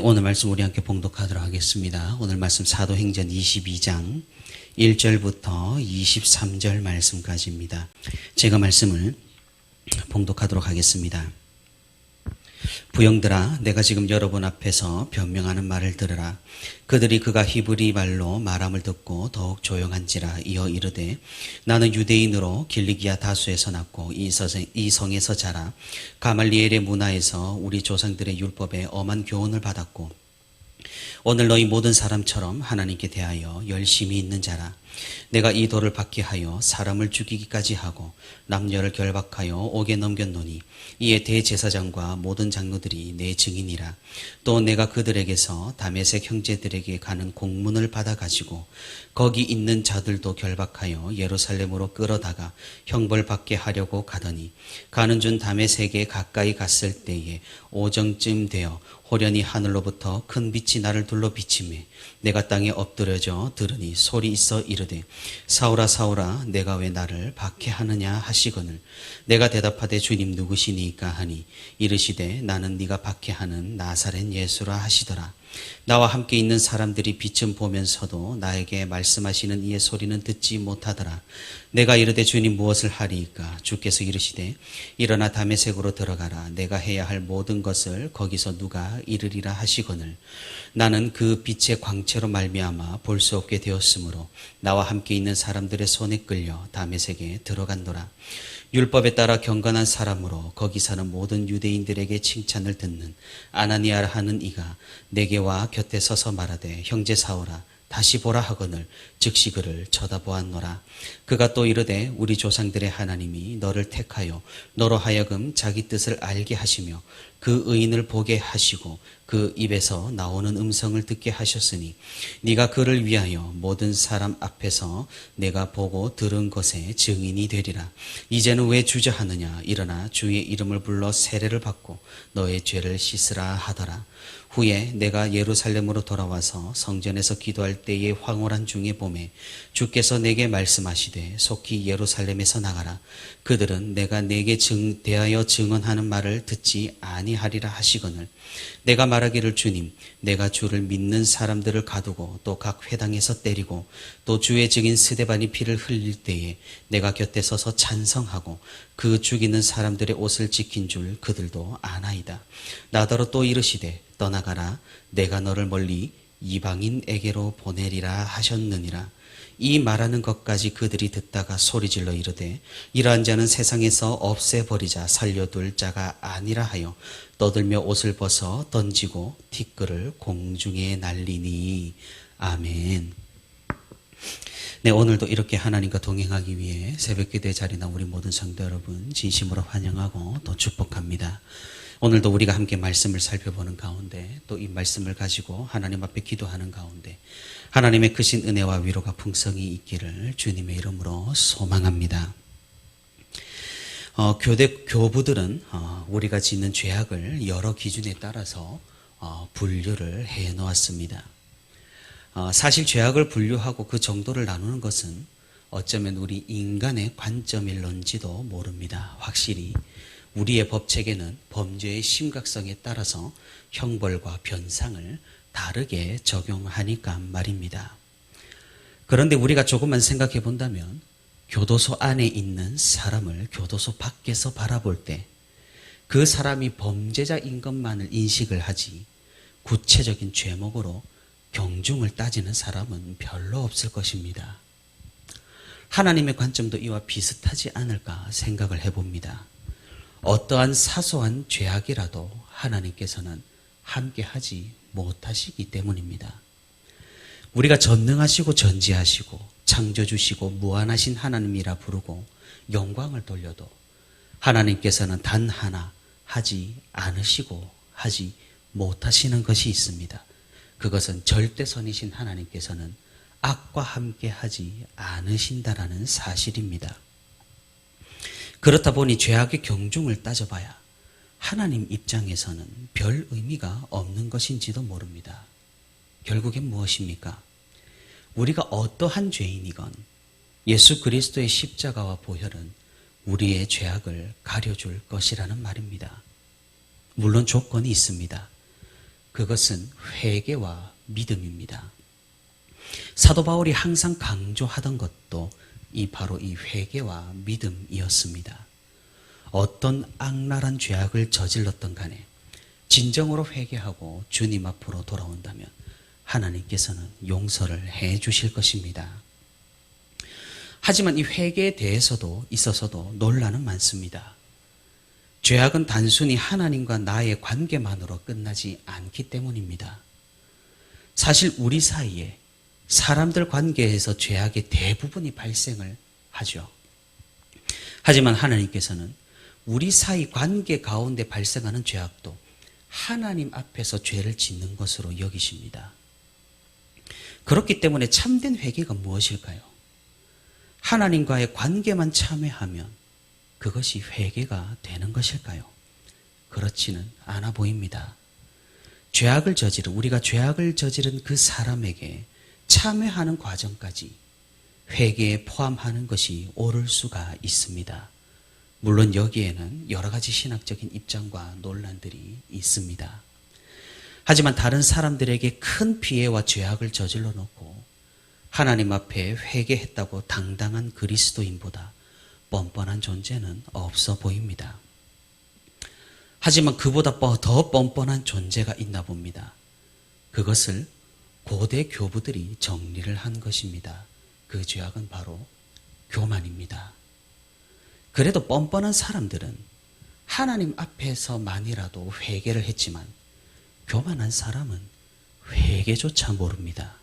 오늘 말씀 우리 함께 봉독하도록 하겠습니다. 오늘 말씀 사도행전 22장 1절부터 23절 말씀까지입니다. 제가 말씀을 봉독하도록 하겠습니다. 부형들아, 내가 지금 여러분 앞에서 변명하는 말을 들으라. 그들이 그가 히브리 말로 말함을 듣고 더욱 조용한지라. 이어 이르되, 나는 유대인으로 길리기아 다수에서 났고 이 성에서 자라 가말리엘의 문화에서 우리 조상들의 율법에 엄한 교훈을 받았고 오늘 너희 모든 사람처럼 하나님께 대하여 열심히 있는 자라. 내가 이 돌을 받게 하여 사람을 죽이기까지 하고 남녀를 결박하여 옥에 넘겼노니 이에 대제사장과 모든 장로들이 내 증인이라. 또 내가 그들에게서 다메섹 형제들에게 가는 공문을 받아가지고 거기 있는 자들도 결박하여 예루살렘으로 끌어다가 형벌받게 하려고 가더니 가는 중 다메섹에 가까이 갔을 때에 오정쯤 되어 호련히 하늘로부터 큰 빛이 나를 둘러 비치매 내가 땅에 엎드려져 들으니 소리 있어 이르되, 사울아 사울아, 내가 왜 나를 박해하느냐 하시거늘 내가 대답하되, 주님 누구시니까 하니 이르시되, 나는 네가 박해하는 나사렛 예수라 하시더라. 나와 함께 있는 사람들이 빛은 보면서도 나에게 말씀하시는 이의 소리는 듣지 못하더라. 내가 이르되, 주님 무엇을 하리이까? 주께서 이르시되, 일어나 다메섹으로 들어가라. 내가 해야 할 모든 것을 거기서 누가 이르리라 하시거늘 나는 그 빛의 광채로 말미암아 볼 수 없게 되었으므로 나와 함께 있는 사람들의 손에 끌려 다메섹에 들어간도라. 율법에 따라 경건한 사람으로 거기 사는 모든 유대인들에게 칭찬을 듣는 아나니아라 하는 이가 내게 와 곁에 서서 말하되, 형제 사울아 다시 보라 하거늘 즉시 그를 쳐다보았노라. 그가 또 이르되, 우리 조상들의 하나님이 너를 택하여 너로 하여금 자기 뜻을 알게 하시며 그 의인을 보게 하시고 그 입에서 나오는 음성을 듣게 하셨으니 네가 그를 위하여 모든 사람 앞에서 내가 보고 들은 것에 증인이 되리라. 이제는 왜 주저하느냐? 일어나 주의 이름을 불러 세례를 받고 너의 죄를 씻으라 하더라. 후에 내가 예루살렘으로 돌아와서 성전에서 기도할 때의 황홀한 중에 봄에 주께서 내게 말씀하시되, 속히 예루살렘에서 나가라. 그들은 내가 내게 대하여 증언하는 말을 듣지 아니하리라 하시거늘 내가 말하기를, 주님 내가 주를 믿는 사람들을 가두고 또 각 회당에서 때리고 또 주의 증인 스데반이 피를 흘릴 때에 내가 곁에 서서 찬성하고 그 죽이는 사람들의 옷을 지킨 줄 그들도 아나이다. 나더러 또 이르시되, 떠나가라. 내가 너를 멀리 이방인에게로 보내리라 하셨느니라. 이 말하는 것까지 그들이 듣다가 소리질러 이르되, 이러한 자는 세상에서 없애버리자 살려둘 자가 아니라 하여 떠들며 옷을 벗어 던지고 티끌을 공중에 날리니. 아멘. 네, 오늘도 이렇게 하나님과 동행하기 위해 새벽기도의 자리나 우리 모든 성도 여러분 진심으로 환영하고 또 축복합니다. 오늘도 우리가 함께 말씀을 살펴보는 가운데 또 이 말씀을 가지고 하나님 앞에 기도하는 가운데 하나님의 크신 은혜와 위로가 풍성히 있기를 주님의 이름으로 소망합니다. 교부들은 우리가 짓는 죄악을 여러 기준에 따라서 분류를 해 놓았습니다. 사실 죄악을 분류하고 그 정도를 나누는 것은 어쩌면 우리 인간의 관점일런지도 모릅니다. 확실히 우리의 법체계는 범죄의 심각성에 따라서 형벌과 변상을 다르게 적용하니까 말입니다. 그런데 우리가 조금만 생각해 본다면 교도소 안에 있는 사람을 교도소 밖에서 바라볼 때 그 사람이 범죄자인 것만을 인식을 하지 구체적인 죄목으로 경중을 따지는 사람은 별로 없을 것입니다. 하나님의 관점도 이와 비슷하지 않을까 생각을 해봅니다. 어떠한 사소한 죄악이라도 하나님께서는 함께하지 못하시기 때문입니다. 우리가 전능하시고 전지하시고 창조주시고 무한하신 하나님이라 부르고 영광을 돌려도 하나님께서는 단 하나 하지 않으시고 하지 못하시는 것이 있습니다. 그것은 절대선이신 하나님께서는 악과 함께하지 않으신다라는 사실입니다. 그렇다 보니 죄악의 경중을 따져봐야 하나님 입장에서는 별 의미가 없는 것인지도 모릅니다. 결국엔 무엇입니까? 우리가 어떠한 죄인이건 예수 그리스도의 십자가와 보혈은 우리의 죄악을 가려줄 것이라는 말입니다. 물론 조건이 있습니다. 그것은 회개와 믿음입니다. 사도 바울이 항상 강조하던 것도 바로 이 회개와 믿음이었습니다. 어떤 악랄한 죄악을 저질렀던 간에 진정으로 회개하고 주님 앞으로 돌아온다면 하나님께서는 용서를 해 주실 것입니다. 하지만 이 회개에 대해서도 있어서도 논란은 많습니다. 죄악은 단순히 하나님과 나의 관계만으로 끝나지 않기 때문입니다. 사실 우리 사이에 사람들 관계에서 죄악의 대부분이 발생을 하죠. 하지만 하나님께서는 우리 사이 관계 가운데 발생하는 죄악도 하나님 앞에서 죄를 짓는 것으로 여기십니다. 그렇기 때문에 참된 회개가 무엇일까요? 하나님과의 관계만 참회하면 그것이 회개가 되는 것일까요? 그렇지는 않아 보입니다. 우리가 죄악을 저지른 그 사람에게 참회하는 과정까지 회개에 포함하는 것이 옳을 수가 있습니다. 물론 여기에는 여러 가지 신학적인 입장과 논란들이 있습니다. 하지만 다른 사람들에게 큰 피해와 죄악을 저질러 놓고 하나님 앞에 회개했다고 당당한 그리스도인보다 뻔뻔한 존재는 없어 보입니다. 하지만 그보다 더 뻔뻔한 존재가 있나 봅니다. 그것을 고대 교부들이 정리를 한 것입니다. 그 죄악은 바로 교만입니다. 그래도 뻔뻔한 사람들은 하나님 앞에서만이라도 회개를 했지만 교만한 사람은 회개조차 모릅니다.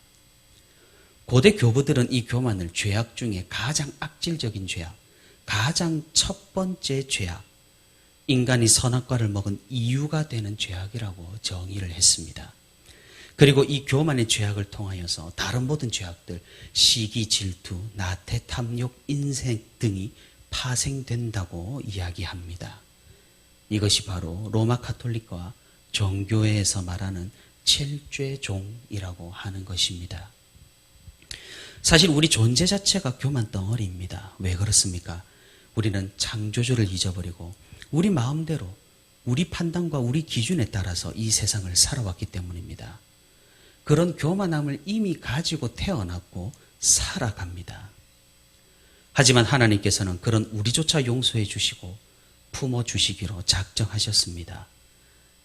고대 교부들은 이 교만을 죄악 중에 가장 악질적인 죄악, 가장 첫 번째 죄악, 인간이 선악과를 먹은 이유가 되는 죄악이라고 정의를 했습니다. 그리고 이 교만의 죄악을 통하여서 다른 모든 죄악들, 시기, 질투, 나태, 탐욕, 인생 등이 파생된다고 이야기합니다. 이것이 바로 로마 카톨릭과 정교회에서 말하는 칠죄종이라고 하는 것입니다. 사실 우리 존재 자체가 교만 덩어리입니다. 왜 그렇습니까? 우리는 창조주를 잊어버리고 우리 마음대로 우리 판단과 우리 기준에 따라서 이 세상을 살아왔기 때문입니다. 그런 교만함을 이미 가지고 태어났고 살아갑니다. 하지만 하나님께서는 그런 우리조차 용서해 주시고 품어 주시기로 작정하셨습니다.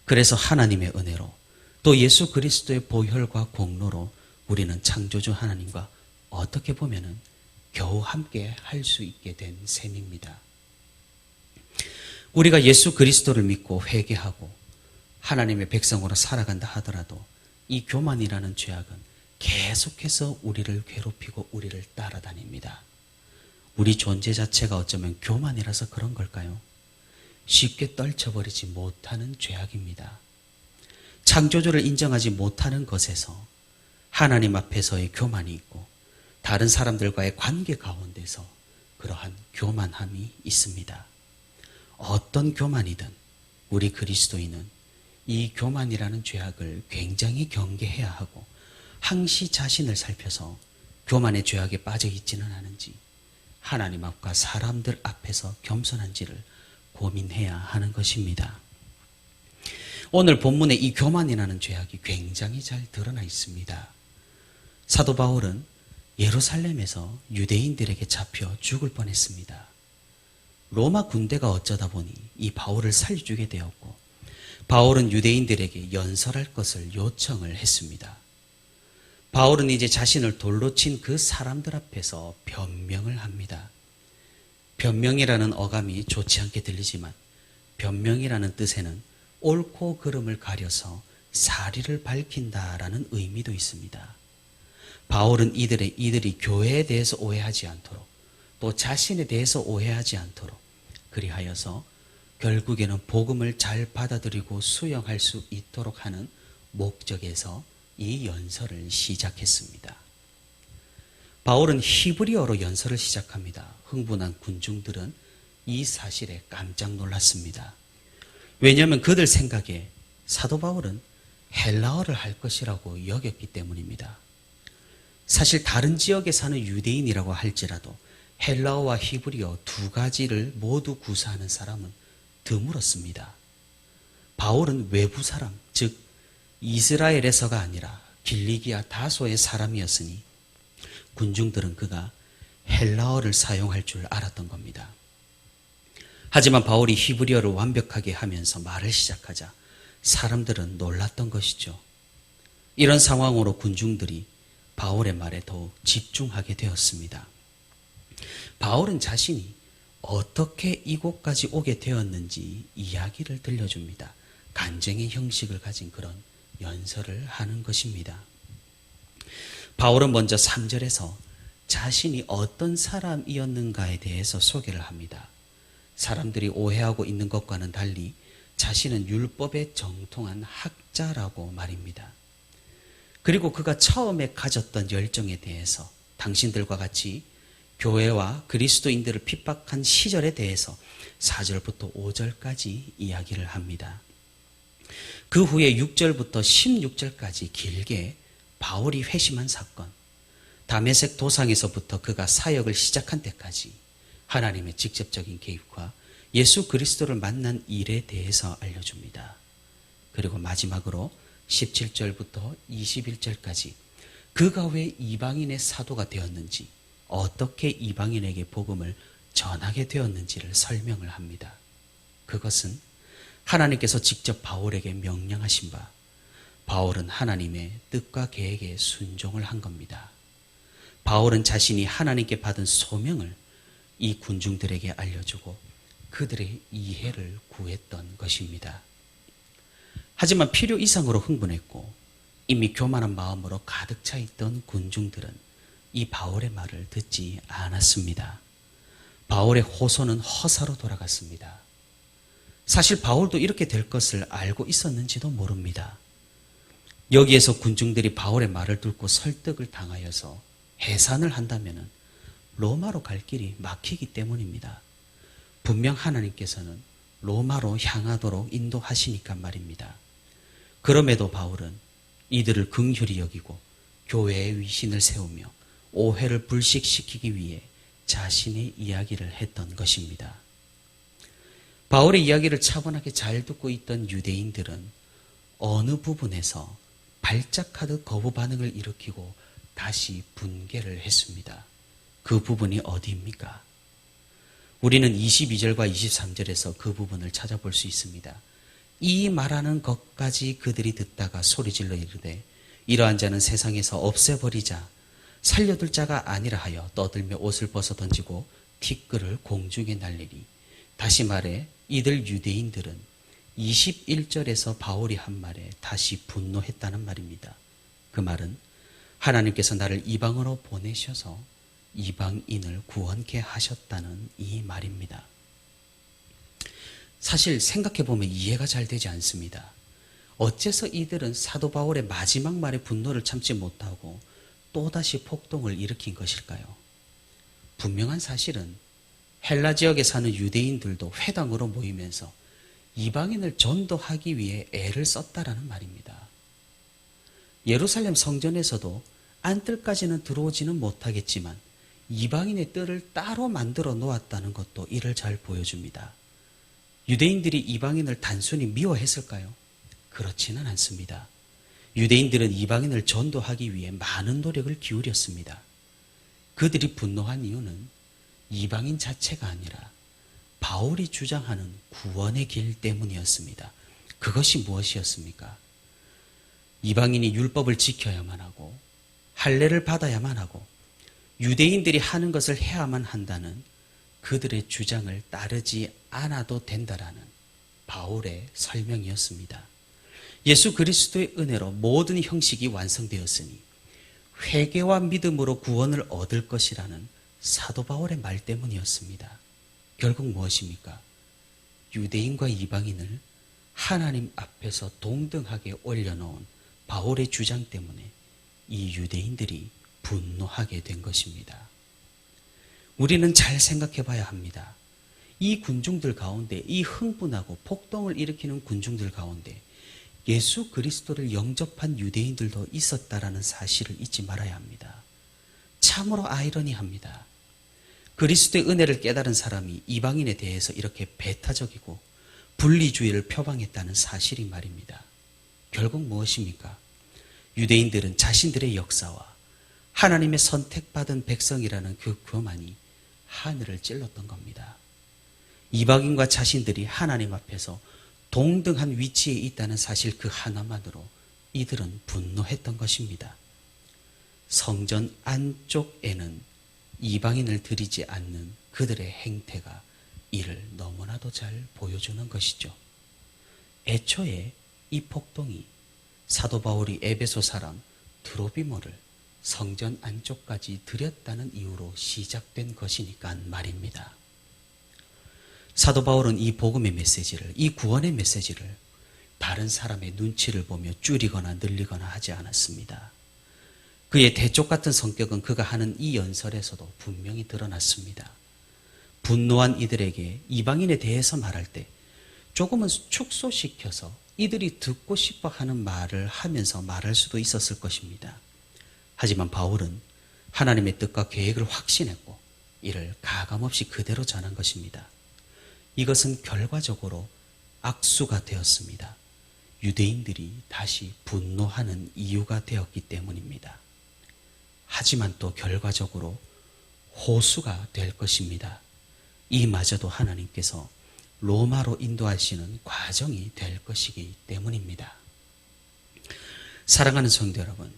그래서 하나님의 은혜로 또 예수 그리스도의 보혈과 공로로 우리는 창조주 하나님과 어떻게 보면은 겨우 함께 할 수 있게 된 셈입니다. 우리가 예수 그리스도를 믿고 회개하고 하나님의 백성으로 살아간다 하더라도 이 교만이라는 죄악은 계속해서 우리를 괴롭히고 우리를 따라다닙니다. 우리 존재 자체가 어쩌면 교만이라서 그런 걸까요? 쉽게 떨쳐버리지 못하는 죄악입니다. 창조주를 인정하지 못하는 것에서 하나님 앞에서의 교만이 있고 다른 사람들과의 관계 가운데서 그러한 교만함이 있습니다. 어떤 교만이든 우리 그리스도인은 이 교만이라는 죄악을 굉장히 경계해야 하고 항시 자신을 살펴서 교만의 죄악에 빠져 있지는 않은지 하나님 앞과 사람들 앞에서 겸손한지를 고민해야 하는 것입니다. 오늘 본문에 이 교만이라는 죄악이 굉장히 잘 드러나 있습니다. 사도 바울은 예루살렘에서 유대인들에게 잡혀 죽을 뻔했습니다. 로마 군대가 어쩌다 보니 이 바울을 살려주게 되었고 바울은 유대인들에게 연설할 것을 요청을 했습니다. 바울은 이제 자신을 돌로 친 그 사람들 앞에서 변명을 합니다. 변명이라는 어감이 좋지 않게 들리지만 변명이라는 뜻에는 옳고 그름을 가려서 사리를 밝힌다라는 의미도 있습니다. 바울은 이들이 교회에 대해서 오해하지 않도록 또 자신에 대해서 오해하지 않도록 그리하여서 결국에는 복음을 잘 받아들이고 수용할 수 있도록 하는 목적에서 이 연설을 시작했습니다. 바울은 히브리어로 연설을 시작합니다. 흥분한 군중들은 이 사실에 깜짝 놀랐습니다. 왜냐하면 그들 생각에 사도 바울은 헬라어를 할 것이라고 여겼기 때문입니다. 사실 다른 지역에 사는 유대인이라고 할지라도 헬라어와 히브리어 두 가지를 모두 구사하는 사람은 드물었습니다. 바울은 외부 사람, 즉 이스라엘에서가 아니라 길리기아 다소의 사람이었으니 군중들은 그가 헬라어를 사용할 줄 알았던 겁니다. 하지만 바울이 히브리어를 완벽하게 하면서 말을 시작하자 사람들은 놀랐던 것이죠. 이런 상황으로 군중들이 바울의 말에 더욱 집중하게 되었습니다. 바울은 자신이 어떻게 이곳까지 오게 되었는지 이야기를 들려줍니다. 간증의 형식을 가진 그런 연설을 하는 것입니다. 바울은 먼저 3절에서 자신이 어떤 사람이었는가에 대해서 소개를 합니다. 사람들이 오해하고 있는 것과는 달리 자신은 율법에 정통한 학자라고 말입니다. 그리고 그가 처음에 가졌던 열정에 대해서 당신들과 같이 교회와 그리스도인들을 핍박한 시절에 대해서 4절부터 5절까지 이야기를 합니다. 그 후에 6절부터 16절까지 길게 바울이 회심한 사건, 다메섹 도상에서부터 그가 사역을 시작한 때까지 하나님의 직접적인 개입과 예수 그리스도를 만난 일에 대해서 알려줍니다. 그리고 마지막으로 17절부터 21절까지 그가 왜 이방인의 사도가 되었는지, 어떻게 이방인에게 복음을 전하게 되었는지를 설명을 합니다. 그것은 하나님께서 직접 바울에게 명령하신 바, 바울은 하나님의 뜻과 계획에 순종을 한 겁니다. 바울은 자신이 하나님께 받은 소명을 이 군중들에게 알려주고 그들의 이해를 구했던 것입니다. 하지만 필요 이상으로 흥분했고 이미 교만한 마음으로 가득 차 있던 군중들은 이 바울의 말을 듣지 않았습니다. 바울의 호소는 허사로 돌아갔습니다. 사실 바울도 이렇게 될 것을 알고 있었는지도 모릅니다. 여기에서 군중들이 바울의 말을 듣고 설득을 당하여서 해산을 한다면 로마로 갈 길이 막히기 때문입니다. 분명 하나님께서는 로마로 향하도록 인도하시니까 말입니다. 그럼에도 바울은 이들을 긍휼히 여기고 교회의 위신을 세우며 오해를 불식시키기 위해 자신의 이야기를 했던 것입니다. 바울의 이야기를 차분하게 잘 듣고 있던 유대인들은 어느 부분에서 발작하듯 거부 반응을 일으키고 다시 분개를 했습니다. 그 부분이 어디입니까? 우리는 22절과 23절에서 그 부분을 찾아볼 수 있습니다. 이 말하는 것까지 그들이 듣다가 소리질러 이르되 이러한 자는 세상에서 없애버리자, 살려둘 자가 아니라 하여 떠들며 옷을 벗어 던지고 티끌을 공중에 날리니. 다시 말해 이들 유대인들은 21절에서 바울이 한 말에 다시 분노했다는 말입니다. 그 말은 하나님께서 나를 이방으로 보내셔서 이방인을 구원케 하셨다는 이 말입니다. 사실 생각해보면 이해가 잘 되지 않습니다. 어째서 이들은 사도 바울의 마지막 말에 분노를 참지 못하고 또다시 폭동을 일으킨 것일까요? 분명한 사실은 헬라 지역에 사는 유대인들도 회당으로 모이면서 이방인을 전도하기 위해 애를 썼다라는 말입니다. 예루살렘 성전에서도 안뜰까지는 들어오지는 못하겠지만 이방인의 뜰을 따로 만들어 놓았다는 것도 이를 잘 보여줍니다. 유대인들이 이방인을 단순히 미워했을까요? 그렇지는 않습니다. 유대인들은 이방인을 전도하기 위해 많은 노력을 기울였습니다. 그들이 분노한 이유는 이방인 자체가 아니라 바울이 주장하는 구원의 길 때문이었습니다. 그것이 무엇이었습니까? 이방인이 율법을 지켜야만 하고 할례를 받아야만 하고 유대인들이 하는 것을 해야만 한다는 그들의 주장을 따르지 않아도 된다라는 바울의 설명이었습니다. 예수 그리스도의 은혜로 모든 형식이 완성되었으니 회개와 믿음으로 구원을 얻을 것이라는 사도 바울의 말 때문이었습니다. 결국 무엇입니까? 유대인과 이방인을 하나님 앞에서 동등하게 올려놓은 바울의 주장 때문에 이 유대인들이 분노하게 된 것입니다. 우리는 잘 생각해 봐야 합니다. 이 군중들 가운데, 이 흥분하고 폭동을 일으키는 군중들 가운데 예수 그리스도를 영접한 유대인들도 있었다라는 사실을 잊지 말아야 합니다. 참으로 아이러니합니다. 그리스도의 은혜를 깨달은 사람이 이방인에 대해서 이렇게 배타적이고 분리주의를 표방했다는 사실이 말입니다. 결국 무엇입니까? 유대인들은 자신들의 역사와 하나님의 선택받은 백성이라는 그 교만이 하늘을 찔렀던 겁니다. 이방인과 자신들이 하나님 앞에서 동등한 위치에 있다는 사실 그 하나만으로 이들은 분노했던 것입니다. 성전 안쪽에는 이방인을 들이지 않는 그들의 행태가 이를 너무나도 잘 보여주는 것이죠. 애초에 이 폭동이 사도 바울이 에베소 사람 드로비모를 성전 안쪽까지 들였다는 이유로 시작된 것이니까 말입니다. 사도 바울은 이 복음의 메시지를, 이 구원의 메시지를 다른 사람의 눈치를 보며 줄이거나 늘리거나 하지 않았습니다. 그의 대쪽 같은 성격은 그가 하는 이 연설에서도 분명히 드러났습니다. 분노한 이들에게 이방인에 대해서 말할 때 조금은 축소시켜서 이들이 듣고 싶어 하는 말을 하면서 말할 수도 있었을 것입니다. 하지만 바울은 하나님의 뜻과 계획을 확신했고 이를 가감없이 그대로 전한 것입니다. 이것은 결과적으로 악수가 되었습니다. 유대인들이 다시 분노하는 이유가 되었기 때문입니다. 하지만 또 결과적으로 호수가 될 것입니다. 이마저도 하나님께서 로마로 인도하시는 과정이 될 것이기 때문입니다. 사랑하는 성도 여러분,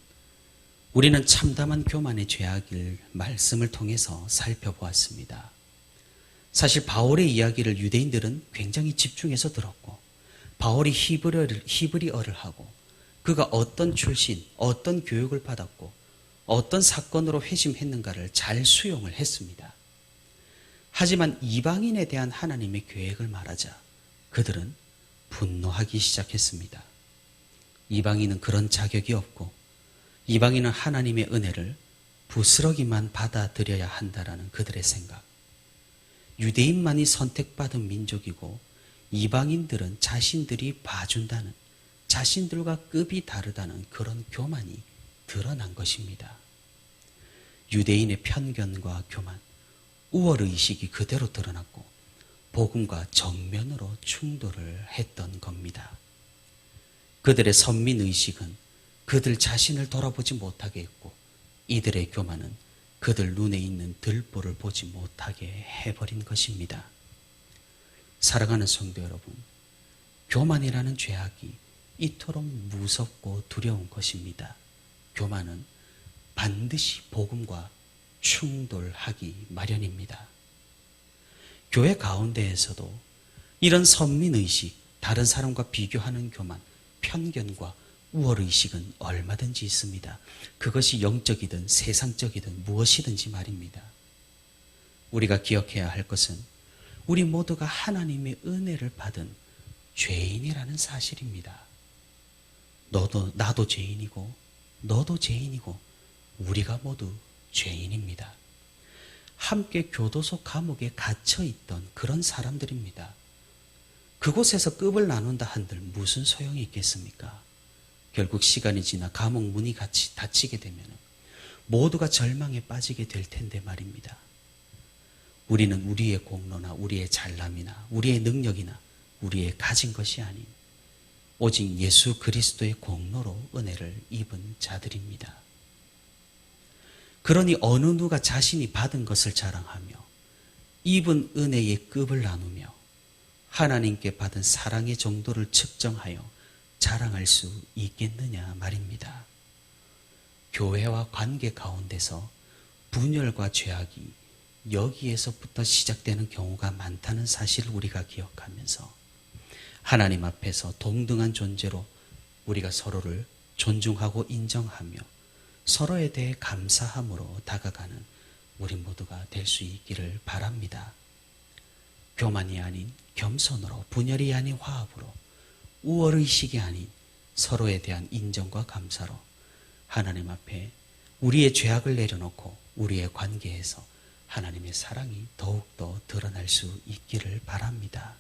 우리는 참담한 교만의 죄악을 말씀을 통해서 살펴보았습니다. 사실 바울의 이야기를 유대인들은 굉장히 집중해서 들었고 바울이 히브리어를 하고 그가 어떤 출신, 어떤 교육을 받았고 어떤 사건으로 회심했는가를 잘 수용을 했습니다. 하지만 이방인에 대한 하나님의 계획을 말하자 그들은 분노하기 시작했습니다. 이방인은 그런 자격이 없고 이방인은 하나님의 은혜를 부스러기만 받아들여야 한다라는 그들의 생각. 유대인만이 선택받은 민족이고 이방인들은 자신들이 봐준다는, 자신들과 급이 다르다는 그런 교만이 드러난 것입니다. 유대인의 편견과 교만, 우월의식이 그대로 드러났고 복음과 정면으로 충돌을 했던 겁니다. 그들의 선민의식은 그들 자신을 돌아보지 못하게 했고 이들의 교만은 그들 눈에 있는 들보를 보지 못하게 해버린 것입니다. 사랑하는 성도 여러분, 교만이라는 죄악이 이토록 무섭고 두려운 것입니다. 교만은 반드시 복음과 충돌하기 마련입니다. 교회 가운데에서도 이런 선민의식, 다른 사람과 비교하는 교만, 편견과 우월의식은 얼마든지 있습니다. 그것이 영적이든 세상적이든 무엇이든지 말입니다. 우리가 기억해야 할 것은 우리 모두가 하나님의 은혜를 받은 죄인이라는 사실입니다. 나도 죄인이고 너도 죄인이고 우리가 모두 죄인입니다. 함께 교도소 감옥에 갇혀있던 그런 사람들입니다. 그곳에서 급을 나눈다 한들 무슨 소용이 있겠습니까? 결국 시간이 지나 감옥 문이 같이 닫히게 되면 모두가 절망에 빠지게 될 텐데 말입니다. 우리는 우리의 공로나 우리의 잘남이나 우리의 능력이나 우리의 가진 것이 아닌 오직 예수 그리스도의 공로로 은혜를 입은 자들입니다. 그러니 어느 누가 자신이 받은 것을 자랑하며 입은 은혜의 급을 나누며 하나님께 받은 사랑의 정도를 측정하여 자랑할 수 있겠느냐 말입니다. 교회와 관계 가운데서 분열과 죄악이 여기에서부터 시작되는 경우가 많다는 사실을 우리가 기억하면서 하나님 앞에서 동등한 존재로 우리가 서로를 존중하고 인정하며 서로에 대해 감사함으로 다가가는 우리 모두가 될 수 있기를 바랍니다. 교만이 아닌 겸손으로, 분열이 아닌 화합으로, 우월의식이 아닌 서로에 대한 인정과 감사로 하나님 앞에 우리의 죄악을 내려놓고 우리의 관계에서 하나님의 사랑이 더욱더 드러날 수 있기를 바랍니다.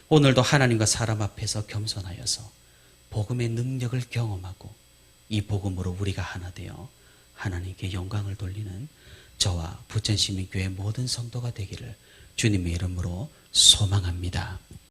오늘도 하나님과 사람 앞에서 겸손하여서 복음의 능력을 경험하고 이 복음으로 우리가 하나 되어 하나님께 영광을 돌리는 저와 부천시민교회 모든 성도가 되기를 주님의 이름으로 소망합니다.